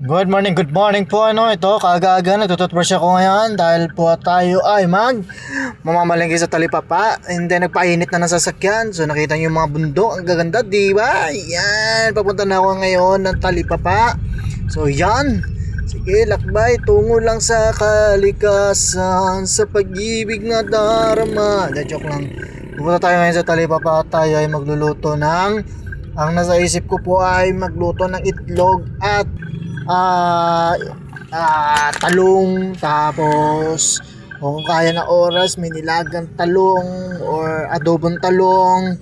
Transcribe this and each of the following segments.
Good morning po. Ito, kaagaga nagtututbrush ako ngayon dahil po tayo ay mamamalengke sa Talipapa. And then nagpainit na ng sasakyan. So nakita niyo yung mga bundok, ang gaganda, di ba? Yan, papunta na ako ngayon ng Talipapa. So yan. Sige, lakbay, tungo lang sa kalikasan, sa pag-ibig na darama. Joke lang. Pupunta tayo ngayon sa Talipapa. Tayo ay magluluto ng, ang nasa isip ko po ay magluto ng itlog at talong, tapos kung kaya na oras may nilagang talong or adobong talong,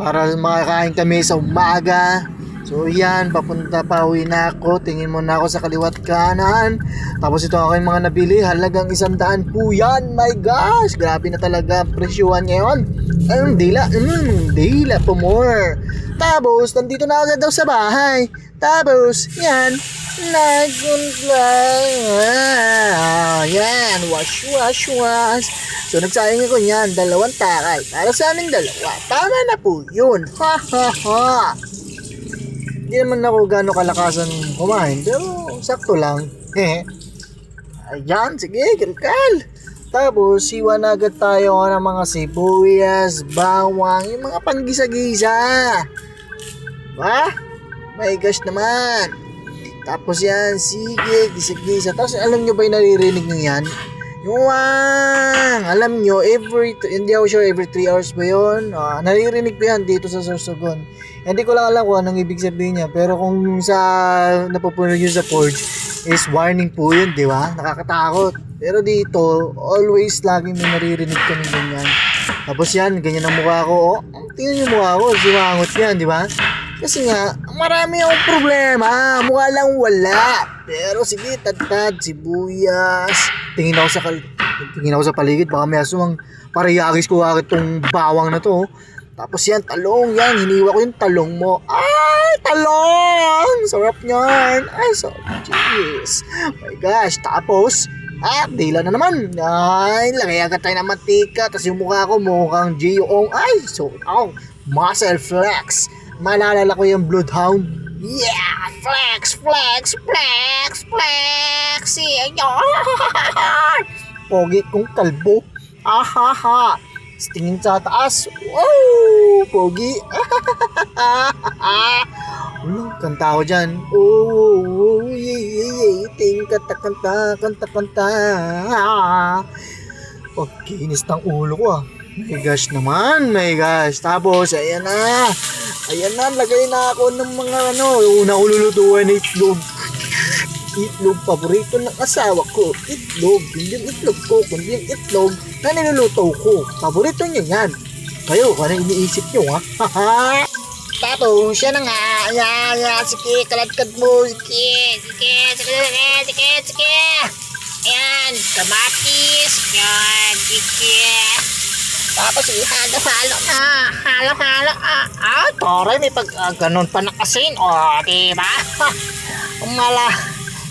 para makakain kami sa umaga. So yan, papunta pa, uwi na ako. Tingin muna ako sa kaliwat kanan. Tapos ito aking mga nabili, halagang 100 po yan. My gosh, grabe na talaga presyuhan ngayon. Dila po more. Tapos nandito na agad daw sa bahay. Tapos yan, yan, wash. So nagsayang ako yan, 2 takal para sa amin 2. Tama na po yun. Hindi naman ako gano'ng kalakasan kumain, pero sakto lang. Ayan, sige, kalkal. Tapos siwa na agad tayo ng mga sibuyas, bawang, yung mga panggisa-gisa. My gosh naman. Tapos yan, sige, gisa-gisa. Tapos alam nyo ba yung naririnig nyo yan? Yung alam nyo, hindi ako sure, every 3 hours ba yun? Naririnig ko yan dito sa Sorsogon. Hindi ko lang alam kung anong ibig sabihin niya. Pero kung sa napupuno nyo sa Forge, is warning po yun, di ba? Nakakatakot. Pero dito, always laging may naririnig kami ganyan. Tapos yan, ganyan ang mukha ko. Tingnan yung mukha ko, simangot yan, di ba? Kasi nga, marami akong problema. Mukha lang wala. Pero sige, tad, sibuyas. Tingin ako sa paligid. Baka may asumang parehagis ko agad tong bawang na to. Tapos yan, talong yan. Hiniwa ko yung talong mo. Ay, talong! Sarap niyan. Ay, so jeez. Oh my gosh. Tapos, dila na naman. Ay, lagay agad tayo ng mantika. Tapos yung mukha ko mukhang G.O.O. Ay, so, muscle flex. Malalala ko yung Bloodhound. Yeah! Flex! Pogi kong kalbo. Tingin sa taas. Wow! Pogi. Kanta ko dyan. Kanta. Pagkinis ng ulo ko My gosh naman, my gosh. Tapos, ayan na, lagay na ako ng mga una ko lulutuan na itlog. Itlog, paborito ng asawa ko. Itlog, hindi yung itlog ko, kundi yung itlog na niluluto ko. Paborito niya yan. Kayo, ano iniisip nyo, ha? Tapos, siya na nga. Ayan, sige, kaladkad mo. Sige. Ayan, kamatis. Ayan, sige. Tapos ihalo-halo na. Halo-halo. Toray, may ganun pa nakasin. Diba?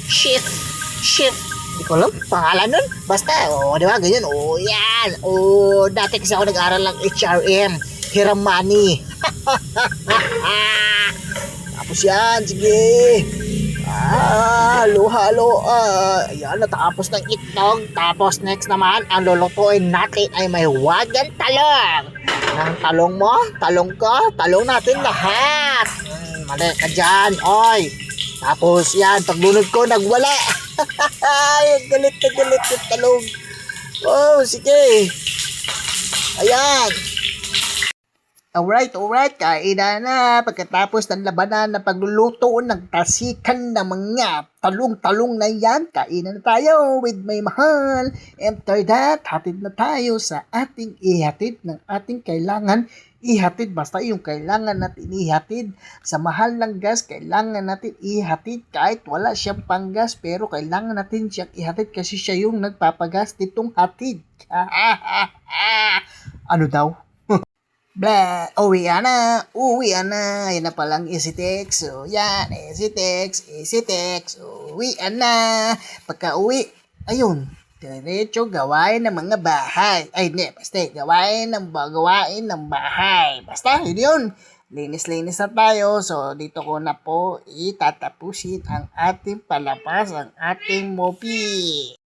Shift. Hindi ko alam, pangalan nun. Basta, diba, ganyan. Yan. Dati kasi ako nag-aral ng HRM. Hiramani. Tapos yan, sige. Halo-halo. Ayan, natapos ng itlog. Tapos next naman, ang lulutuin natin ay may wagang talong. Ang talong mo, talong ko, talong natin lahat. Mali ka dyan, oy. Tapos yan, paglunod ko, nagwala. Galit yung talong. Sige. Ayan. Alright, kainan na. Pagkatapos ng labanan na pagluluto ng tasikan ng mga talong na yan, kainan na tayo with my mahal. After that, hatid na tayo sa ating ihatid ng ating kailangan ihatid. Basta yung kailangan natin ihatid. Sa mahal ng gas, kailangan natin ihatid kahit wala siyang panggas, pero kailangan natin siyang ihatid kasi siya yung nagpapagas nitong hatid. Ano daw? Uwi na. Yan na palang EasyTex. So, yan. EasyTex. Uwi na. Pagka uwi, ayun. Diretso gawain ng mga bahay. Ay, hindi. Basta gawain ng bahay. Basta, yun. linis-linis na tayo. So, dito ko na po itatapusin ang ating palabas, ang ating movie.